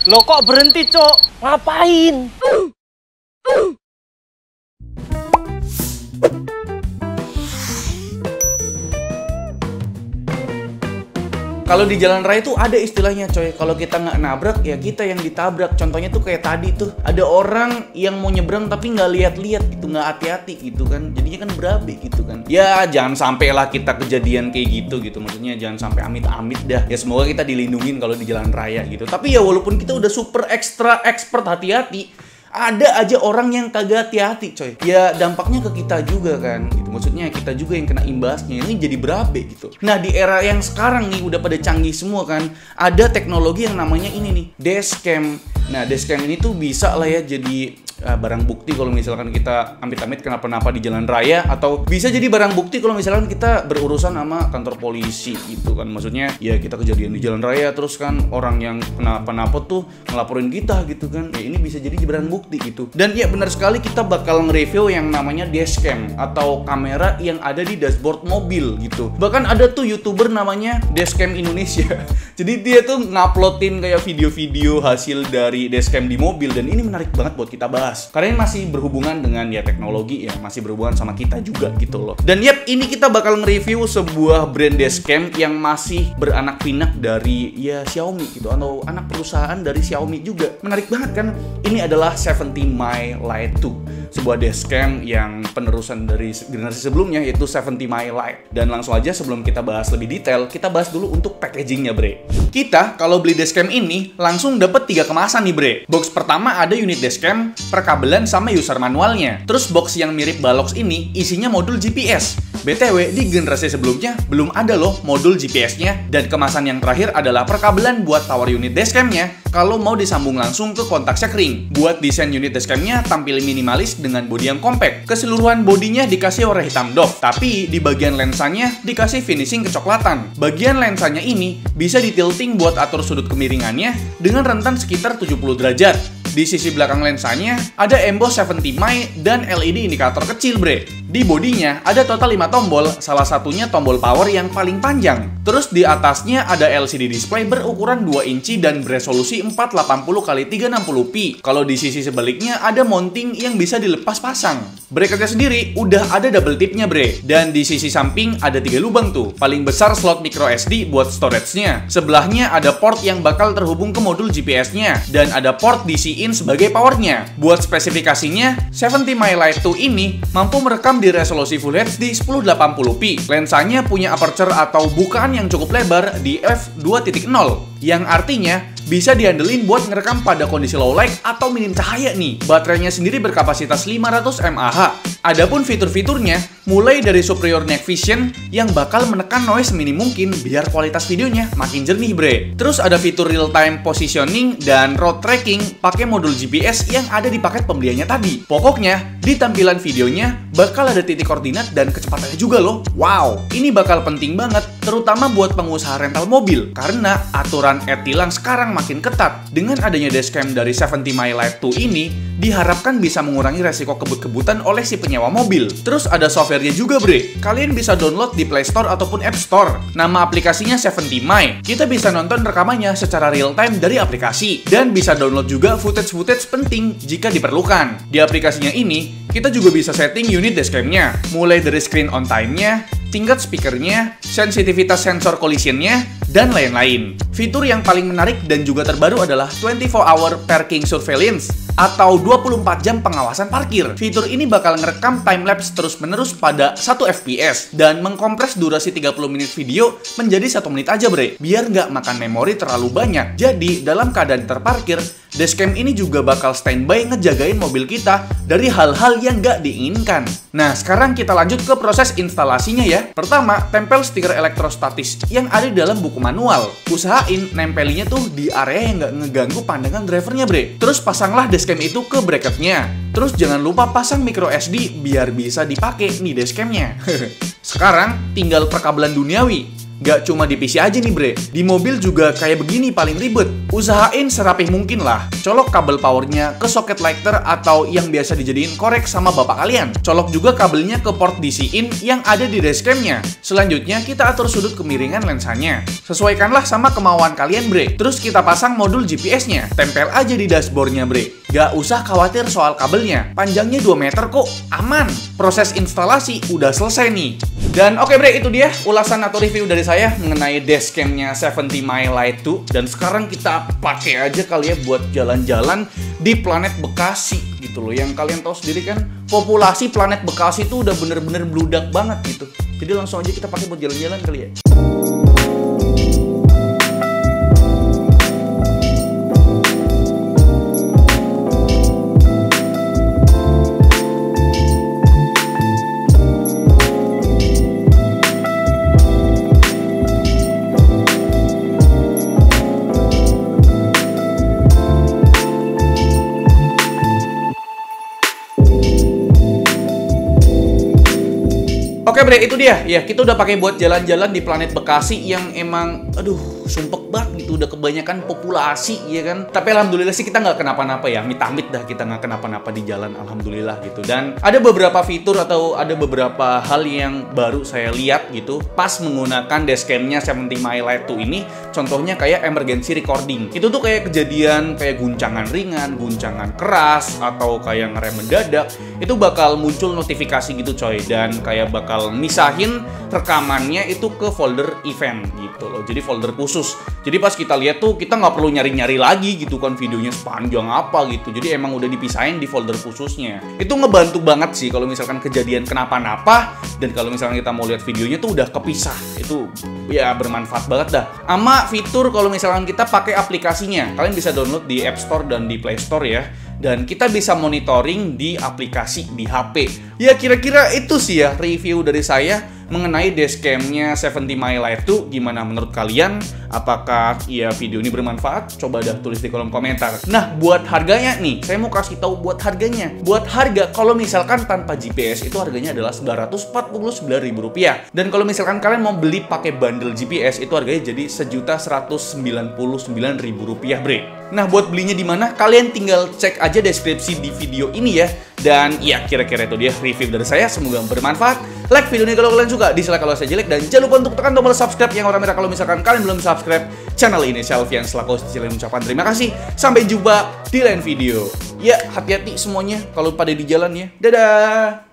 Lo kok berhenti, Cok? Ngapain? Kalau di jalan raya tuh ada istilahnya coy, kalau kita nggak nabrak ya kita yang ditabrak. Contohnya tuh kayak tadi tuh, ada orang yang mau nyebrang tapi nggak lihat-lihat gitu, nggak hati-hati gitu kan, jadinya kan berabe gitu kan. Ya jangan sampai lah kita kejadian kayak gitu, maksudnya jangan sampai amit-amit dah. Ya semoga kita dilindungin kalau di jalan raya gitu. Tapi ya walaupun kita udah super ekstra expert hati-hati, ada aja orang yang kagak hati-hati coy. Ya dampaknya ke kita juga kan gitu. Maksudnya kita juga yang kena imbasnya. Ini jadi berabe gitu. Nah di era yang sekarang nih udah pada canggih semua kan. Ada teknologi yang namanya ini nih, dashcam. Nah dashcam ini tuh bisa lah ya jadi barang bukti kalau misalkan kita amit-amit kenapa-napa di jalan raya, atau bisa jadi barang bukti kalau misalkan kita berurusan sama kantor polisi gitu kan. Maksudnya ya kita kejadian di jalan raya terus kan orang yang kenapa-napa tuh ngelaporin kita gitu kan. Ya ini bisa jadi barang bukti gitu. Dan ya benar sekali kita bakal nge-review yang namanya dashcam atau kamera yang ada di dashboard mobil gitu. Bahkan ada tuh YouTuber namanya Dashcam Indonesia. Jadi dia tuh nguploadin kayak video-video hasil dari dashcam di mobil, dan ini menarik banget buat kita bahas. Karena ini masih berhubungan dengan ya teknologi ya, masih berhubungan sama kita juga gitu loh. Dan yap, ini kita bakal nge-review sebuah brand dashcam yang masih beranak pinak dari ya Xiaomi gitu, atau anak perusahaan dari Xiaomi juga. Menarik banget kan? Ini adalah 70 My Lite 2, sebuah dashcam yang penerusan dari generasi sebelumnya, yaitu 70 My Lite. Dan langsung aja sebelum kita bahas lebih detail, kita bahas dulu untuk packagingnya bre. Kita kalau beli dashcam ini langsung dapat 3 kemasan nih bre. Box pertama ada unit dashcam, perkabelan sama user manualnya. Terus box yang mirip Balox ini isinya modul GPS. BTW di generasi sebelumnya belum ada loh modul GPS-nya. Dan kemasan yang terakhir adalah perkabelan buat power unit dashcam-nya kalau mau disambung langsung ke kontak sekring. Buat desain unit dashcam-nya tampil minimalis dengan bodi yang compact. Keseluruhan bodinya dikasih warna hitam doff, tapi di bagian lensanya dikasih finishing kecoklatan. Bagian lensanya ini bisa ditilting buat atur sudut kemiringannya dengan rentan sekitar 70 derajat. Di sisi belakang lensanya ada emboss 70 My dan LED indikator kecil bre. Di bodinya ada total 5 tombol, salah satunya tombol power yang paling panjang. Terus di atasnya ada LCD display berukuran 2 inci dan beresolusi 480x360p. Kalau di sisi sebaliknya ada mounting yang bisa dilepas pasang. Bracketnya sendiri udah ada double tipnya bre. Dan di sisi samping ada 3 lubang tuh. Paling besar slot micro SD buat storage-nya. Sebelahnya ada port yang bakal terhubung ke modul GPS-nya. Dan ada port DC-in sebagai powernya. Buat spesifikasinya, 70 My Lite 2 ini mampu merekam di resolusi Full HD 1080p. Lensanya punya aperture atau bukaan yang cukup lebar di f2.0, yang artinya bisa diandelin buat ngerekam pada kondisi low light atau minim cahaya nih. Baterainya sendiri berkapasitas 500 mAh. Adapun fitur-fiturnya mulai dari superior night vision yang bakal menekan noise seminim mungkin biar kualitas videonya makin jernih bre. Terus ada fitur real time positioning dan road tracking pakai modul GPS yang ada di paket pembeliannya tadi. Pokoknya di tampilan videonya bakal ada titik koordinat dan kecepatannya juga loh. Wow, ini bakal penting banget terutama buat pengusaha rental mobil karena aturan e-tilang sekarang makin ketat. Dengan adanya dashcam dari 70 My Lite 2 ini diharapkan bisa mengurangi resiko kebut-kebutan oleh si penyewa mobil. Terus ada softwarenya juga bre. Kalian bisa download di Play Store ataupun App Store. Nama aplikasinya 70 My. Kita bisa nonton rekamannya secara real time dari aplikasi. Dan bisa download juga footage-footage penting jika diperlukan. Di aplikasinya ini, kita juga bisa setting unit dashcam-nya. Mulai dari screen on time-nya, tingkat speakernya, sensitivitas sensor collision-nya, dan lain-lain. Fitur yang paling menarik dan juga terbaru adalah 24-hour parking surveillance atau 24 jam pengawasan parkir. Fitur ini bakal ngerekam timelapse terus-menerus pada 1 fps dan mengkompres durasi 30 menit video menjadi 1 menit aja bre, biar nggak makan memori terlalu banyak. Jadi dalam keadaan terparkir, dashcam ini juga bakal standby ngejagain mobil kita dari hal-hal yang nggak diinginkan. Nah sekarang kita lanjut ke proses instalasinya ya. Pertama, tempel stiker elektrostatis yang ada di dalam buku manual. Usahain nempelinya tuh di area yang nggak ngeganggu pandangan drivernya bre. Terus pasanglah dashcam itu ke bracketnya. Terus jangan lupa pasang micro SD biar bisa dipakai nih dashcamnya. Sekarang tinggal perkabelan duniawi. Gak cuma di PC aja nih bre, di mobil juga kayak begini paling ribet. Usahain serapih mungkin lah. Colok kabel powernya ke soket lighter atau yang biasa dijadiin korek sama bapak kalian. Colok juga kabelnya ke port DC-in yang ada di dashcamnya. Selanjutnya kita atur sudut kemiringan lensanya. Sesuaikanlah sama kemauan kalian bre. Terus kita pasang modul GPS-nya. Tempel aja di dashboardnya bre. Gak usah khawatir soal kabelnya. Panjangnya 2 meter kok, aman. Proses instalasi udah selesai nih. Dan oke bre, itu dia ulasan atau review dari saya mengenai dashcamnya 70 My Light 2. Dan sekarang kita pakai aja kali ya buat jalan-jalan di planet Bekasi gitu loh. Yang kalian tahu sendiri kan, populasi planet Bekasi itu udah bener-bener bludak banget gitu. Jadi langsung aja kita pakai buat jalan-jalan kali ya. Oke bre, itu dia. Ya, kita udah pakai buat jalan-jalan di planet Bekasi yang emang, aduh, sumpek banget gitu. Udah kebanyakan populasi, ya kan. Tapi alhamdulillah sih kita nggak kenapa-napa ya. Amit-amit dah kita nggak kenapa-napa di jalan, alhamdulillah gitu. Dan ada beberapa fitur atau ada beberapa hal yang baru saya lihat gitu pas menggunakan dashcamnya 70 My Light 2 ini. Contohnya kayak emergency recording. Itu tuh kayak kejadian kayak guncangan ringan, guncangan keras, atau kayak ngerem mendadak. Itu bakal muncul notifikasi gitu coy. Dan kayak bakal misahin rekamannya itu ke folder event gitu loh. Jadi folder khusus. Jadi pas kita lihat tuh kita nggak perlu nyari-nyari lagi gitu kan videonya sepanjang apa gitu. Jadi emang udah dipisahin di folder khususnya. Itu ngebantu banget sih kalau misalkan kejadian kenapa-napa dan kalau misalkan kita mau lihat videonya tuh udah kepisah. Itu ya bermanfaat banget dah. Ama fitur kalau misalkan kita pakai aplikasinya. Kalian bisa download di App Store dan di Play Store ya. Dan kita bisa monitoring di aplikasi di HP. Ya kira-kira itu sih ya review dari saya mengenai dashcamnya 70 My Light 2. Gimana menurut kalian? Apakah ya video ini bermanfaat? Coba dah tulis di kolom komentar. Nah buat harganya nih, saya mau kasih tahu buat harganya. Buat harga kalau misalkan tanpa GPS itu harganya adalah Rp949.000. Dan kalau misalkan kalian mau beli pakai bundle GPS itu harganya jadi Rp1.199.000 bre. Nah buat belinya di mana? Kalian tinggal cek aja deskripsi di video ini ya. Dan ya kira-kira itu dia review dari saya. Semoga bermanfaat. Like video ini kalau kalian suka, dislike kalau saya jelek, dan jangan lupa untuk tekan tombol subscribe yang warna merah kalau misalkan kalian belum subscribe channel ini. Selvian selaku host ucapan terima kasih. Sampai jumpa di lain video. Ya hati-hati semuanya kalau pada di jalan ya. Dadah.